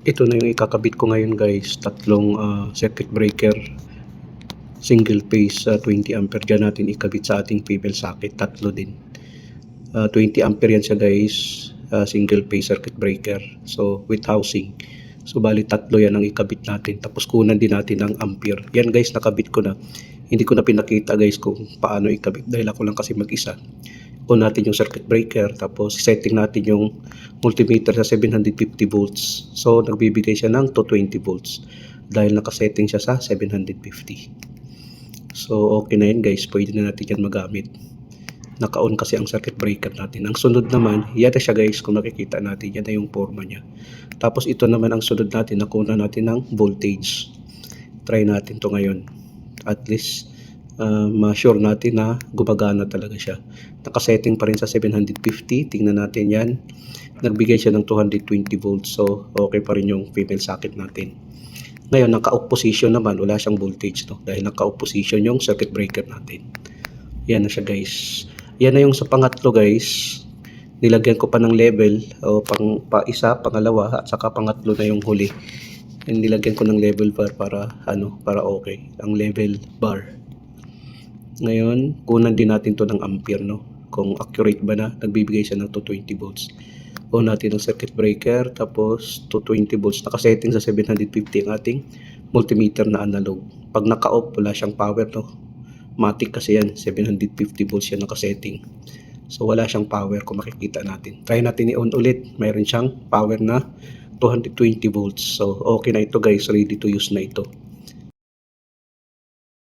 Ito na yung ikakabit ko ngayon guys, tatlong circuit breaker, single phase 20 ampere. Diyan natin ikabit sa ating Fibel socket, tatlo din. 20 ampere yan siya guys, single phase circuit breaker, so with housing. So bali tatlo yan ang ikabit natin, tapos kunan din natin ang ampere. Yan guys, nakabit ko na. Hindi ko na pinakita guys kung paano ikabit dahil ako lang kasi mag-isa. On natin yung circuit breaker, tapos setting natin yung multimeter sa 750 volts. So nagbibigay siya ng 220 volts dahil nakasetting siya sa 750. So okay na yun guys, pwede na natin yan magamit. Naka-on kasi ang circuit breaker natin. Ang sunod naman, yan na siya guys, kung makikita natin, yan na yung forma niya. Tapos ito naman ang sunod natin, nakuha natin ng voltage. Try natin to ngayon. At least ma-sure natin na gumagana talaga siya. Nakasetting pa rin sa 750. Tingnan natin yan. Nagbigay siya ng 220 volts. So okay pa rin yung female socket natin. Ngayon, naka-off position naman. Wala siyang voltage, no? Dahil naka-off position yung circuit breaker natin. Yan na siya guys. Yan na yung sa pangatlo guys. Nilagyan ko pa ng level o isa, pangalawa at saka pangatlo na yung huli. And nilagyan ko ng level bar para para okay ang level bar. Ngayon, kunan din natin to ng ampere, no? Kung accurate ba na, nagbibigay siya ng 220 volts. On natin ang circuit breaker, tapos 220 volts. Nakasetting sa 750 ang ating multimeter na analog. Pag naka-off, wala siyang power, no? Matic kasi yan, 750 volts yan nakasetting. So wala siyang power kung makikita natin. Try natin i-on ulit. Mayroon siyang power na 220 volts. So okay na ito guys, ready to use na ito.